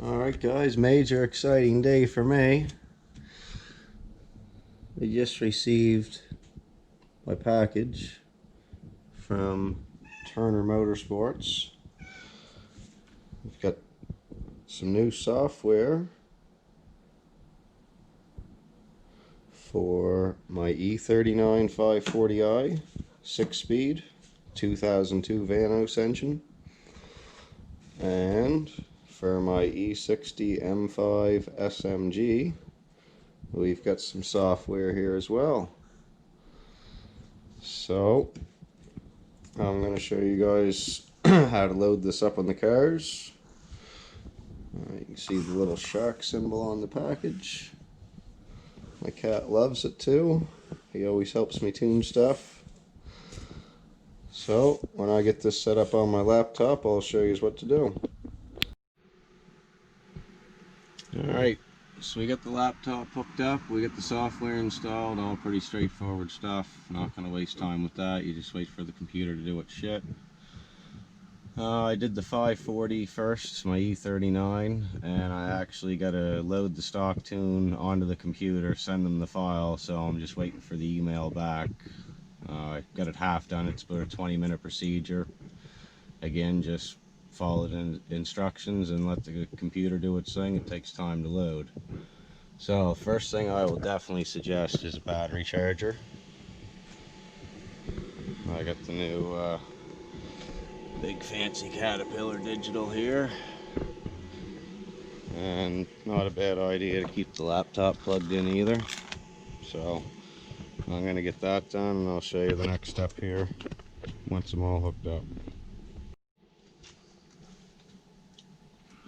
Alright guys, major exciting day for me. I just received my package from Turner Motorsports. We've got some new software for my e39 540i 6-speed 2002 Vanos engine, and for my e60 M5 SMG we've got some software here as well. So I'm going to show you guys how to load this up on the cars. You can see the little shark symbol on the package. My cat loves it too. He always helps me tune stuff. So when I get this set up on my laptop, I'll show you what to do. Alright, so we got the laptop hooked up, we got the software installed, all pretty straightforward stuff. Not going to waste time with that, you just wait for the computer to do its shit. I did the 540 first, my e39, and I actually got to load the stock tune onto the computer, send them the file, so I'm just waiting for the email back. I got it half done. It's about a 20-minute procedure. Again, just follow the instructions and let the computer do its thing. It takes time to load. So first thing I will definitely suggest is a battery charger. I got the new big fancy Caterpillar digital here, and not a bad idea to keep the laptop plugged in either. So I'm going to get that done and I'll show you the next step here once I'm all hooked up.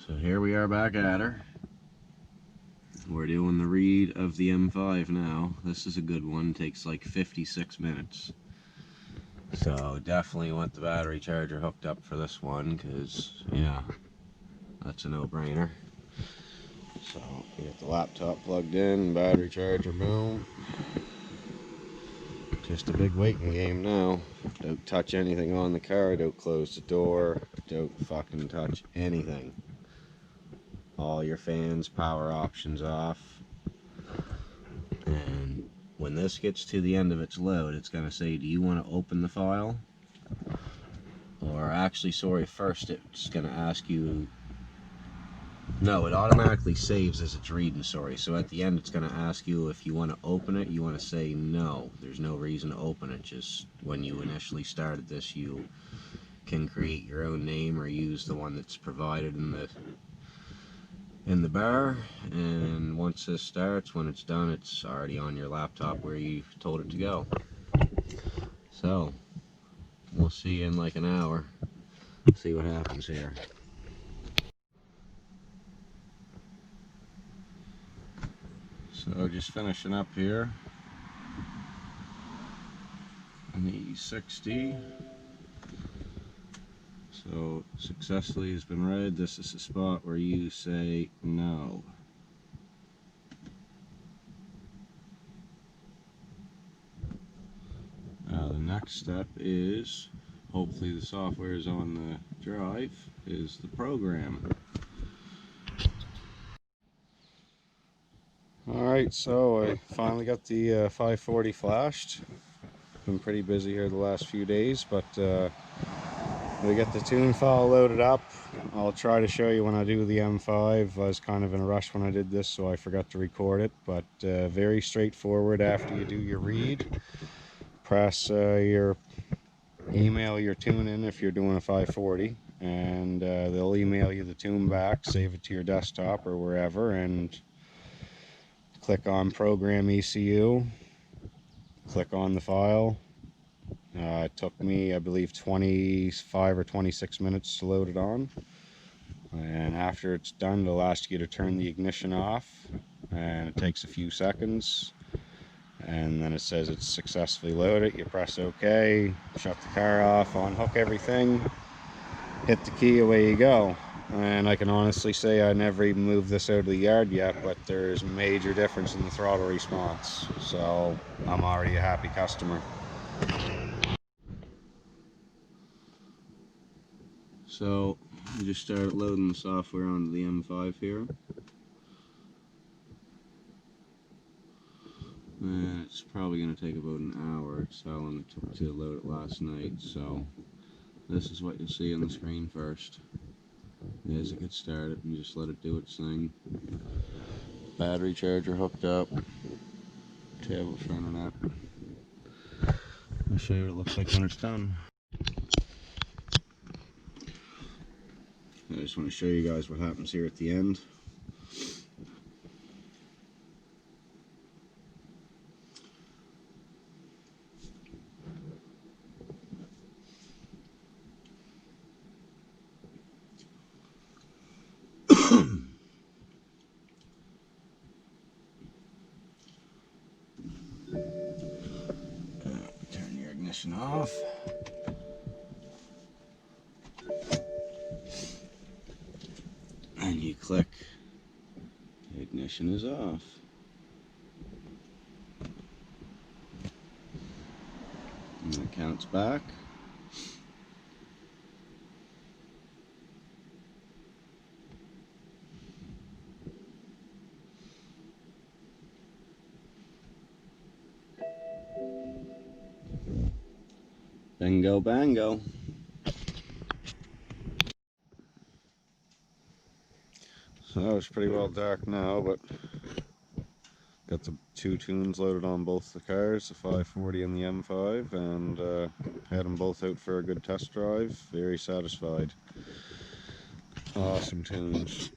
So here we are back at her. We're doing the read of the M5 now. This is a good one, takes like 56 minutes. So definitely want the battery charger hooked up for this one, because yeah, that's a no-brainer. So we get the laptop plugged in, battery charger, boom. Just a big waiting game now. Don't touch anything on the car, don't close the door, don't fucking touch anything. All your fans, power options off. And when this gets to the end of its load, it's going to say, do you want to open the file? Or actually, sorry, first it's going to ask you, no, it automatically saves as it's reading, sorry. So at the end it's going to ask you if you want to open it. You want to say no. There's no reason to open it. Just when you initially started this, you can create your own name or use the one that's provided in the bar, and once this starts, when it's done, it's already on your laptop where you told it to go. So we'll see you in like an hour, see what happens here. So just finishing up here on the e60. So successfully has been read. This is the spot where you say no. Now the next step is, hopefully the software is on the drive, is the program. Alright, so I finally got the 540 flashed. Been pretty busy here the last few days, but we got the tune file loaded up. I'll try to show you when I do the M5. I was kind of in a rush when I did this, so I forgot to record it, but very straightforward. After you do your read, press email your tune in if you're doing a 540, and they'll email you the tune back, save it to your desktop or wherever, and click on Program ECU, click on the file. It took me, I believe, 25 or 26 minutes to load it on. And after it's done, it'll ask you to turn the ignition off. And it takes a few seconds. And then it says it's successfully loaded. You press OK, shut the car off, unhook everything, hit the key, away you go. And I can honestly say I never even moved this out of the yard yet, but there's major difference in the throttle response. So I'm already a happy customer. So We just started loading the software onto the M5 here. And it's probably going to take about an hour. It's how long it took to load it last night. So this is what you'll see on the screen first. As it gets started, and just let it do its thing. Battery charger hooked up. Tablet's running up. I'll show you what it looks like when it's done. I just want to show you guys what happens here at the end. Turn your ignition off. And you click, the ignition is off. And it counts back. Bingo bango. So it's pretty well dark now, but got the two tunes loaded on both the cars, the 540 and the M5, and had them both out for a good test drive. Very satisfied. Awesome tunes.